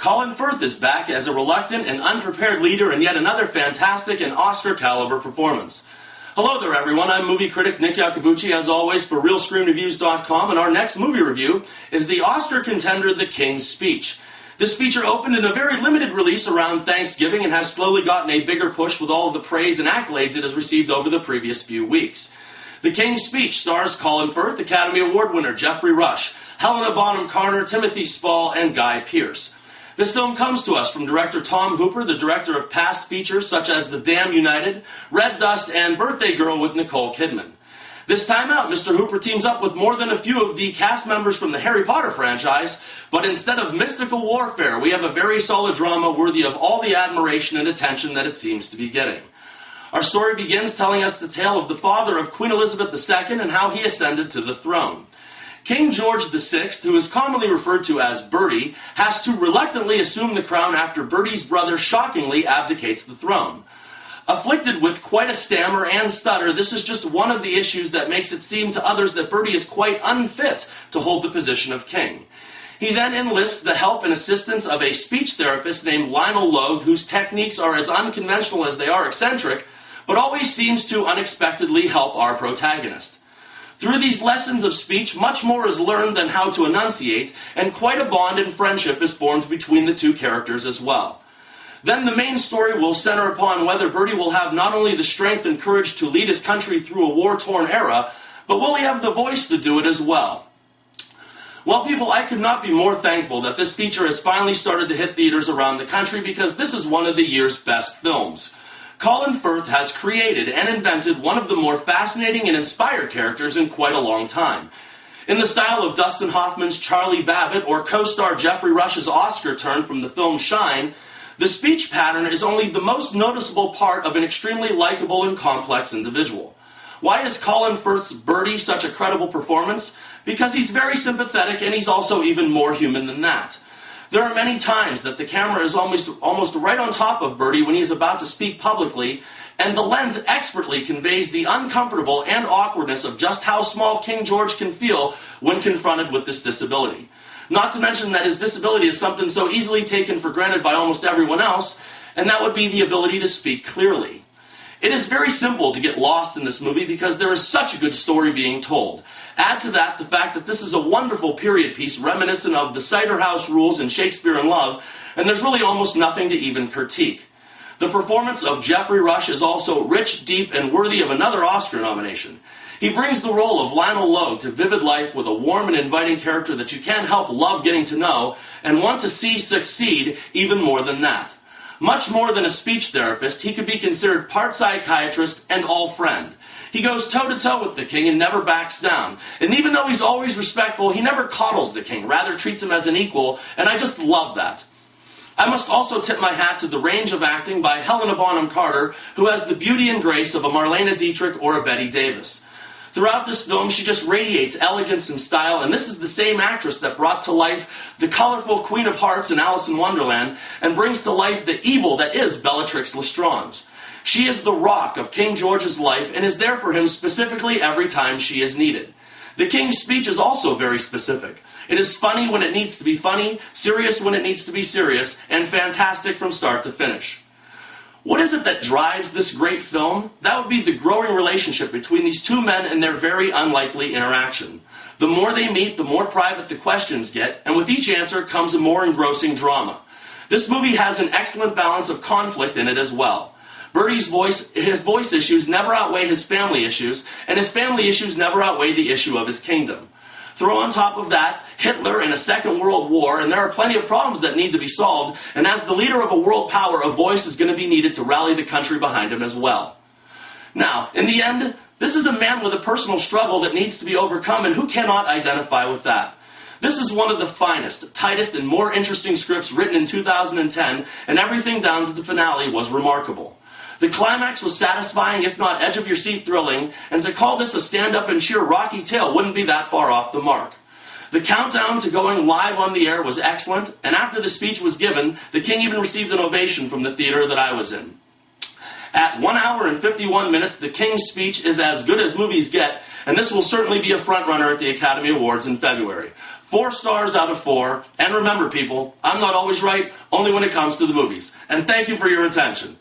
Colin Firth is back as a reluctant and unprepared leader in yet another fantastic and Oscar-caliber performance. Hello there, everyone. I'm movie critic Nick Iacobucci, as always, for RealScreenReviews.com, and our next movie review is the Oscar contender The King's Speech. This feature opened in a very limited release around Thanksgiving and has slowly gotten a bigger push with all of the praise and accolades it has received over the previous few weeks. The King's Speech stars Colin Firth, Academy Award winner Geoffrey Rush, Helena Bonham Carter, Timothy Spall, and Guy Pearce. This film comes to us from director Tom Hooper, the director of past features such as The Damned United, Red Dust, and Birthday Girl with Nicole Kidman. This time out, Mr. Hooper teams up with more than a few of the cast members from the Harry Potter franchise, but instead of mystical warfare, we have a very solid drama worthy of all the admiration and attention that it seems to be getting. Our story begins telling us the tale of the father of Queen Elizabeth II and how he ascended to the throne. King George VI, who is commonly referred to as Bertie, has to reluctantly assume the crown after Bertie's brother shockingly abdicates the throne. Afflicted with quite a stammer and stutter, this is just one of the issues that makes it seem to others that Bertie is quite unfit to hold the position of king. He then enlists the help and assistance of a speech therapist named Lionel Logue, whose techniques are as unconventional as they are eccentric, but always seems to unexpectedly help our protagonist. Through these lessons of speech, much more is learned than how to enunciate, and quite a bond and friendship is formed between the two characters as well. Then the main story will center upon whether Bertie will have not only the strength and courage to lead his country through a war-torn era, but will he have the voice to do it as well? Well, people, I could not be more thankful that this feature has finally started to hit theaters around the country, because this is one of the year's best films. Colin Firth has created and invented one of the more fascinating and inspired characters in quite a long time. In the style of Dustin Hoffman's Charlie Babbitt or co-star Geoffrey Rush's Oscar turn from the film Shine, the speech pattern is only the most noticeable part of an extremely likable and complex individual. Why is Colin Firth's Bertie such a credible performance? Because he's very sympathetic, and he's also even more human than that. There are many times that the camera is almost right on top of Bertie when he is about to speak publicly, and the lens expertly conveys the uncomfortable and awkwardness of just how small King George can feel when confronted with this disability. Not to mention that his disability is something so easily taken for granted by almost everyone else, and that would be the ability to speak clearly. It is very simple to get lost in this movie because there is such a good story being told. Add to that the fact that this is a wonderful period piece reminiscent of the Cider House Rules and Shakespeare in Love, and there's really almost nothing to even critique. The performance of Geoffrey Rush is also rich, deep, and worthy of another Oscar nomination. He brings the role of Lionel Logue to vivid life with a warm and inviting character that you can't help love getting to know and want to see succeed even more than that. Much more than a speech therapist, he could be considered part psychiatrist and all friend. He goes toe-to-toe with the king and never backs down. And even though he's always respectful, he never coddles the king, rather treats him as an equal, and I just love that. I must also tip my hat to the range of acting by Helena Bonham Carter, who has the beauty and grace of a Marlene Dietrich or a Bette Davis. Throughout this film, she just radiates elegance and style, and this is the same actress that brought to life the colorful Queen of Hearts in Alice in Wonderland and brings to life the evil that is Bellatrix Lestrange. She is the rock of King George's life and is there for him specifically every time she is needed. The King's Speech is also very specific. It is funny when it needs to be funny, serious when it needs to be serious, and fantastic from start to finish. What is it that drives this great film? That would be the growing relationship between these two men and their very unlikely interaction. The more they meet, the more private the questions get, and with each answer comes a more engrossing drama. This movie has an excellent balance of conflict in it as well. Bertie's voice issues never outweigh his family issues, and his family issues never outweigh the issue of his kingdom. Throw on top of that Hitler and a Second World War, and there are plenty of problems that need to be solved, and as the leader of a world power, a voice is going to be needed to rally the country behind him as well. Now, in the end, this is a man with a personal struggle that needs to be overcome, and who cannot identify with that? This is one of the finest, tightest, and more interesting scripts written in 2010, and everything down to the finale was remarkable. The climax was satisfying, if not edge-of-your-seat thrilling, and to call this a stand-up and cheer Rocky tale wouldn't be that far off the mark. The countdown to going live on the air was excellent, and after the speech was given, the king even received an ovation from the theater that I was in. At 1 hour and 51 minutes, The King's Speech is as good as movies get, and this will certainly be a frontrunner at the Academy Awards in February. 4 stars out of 4, and remember people, I'm not always right, only when it comes to the movies. And thank you for your attention.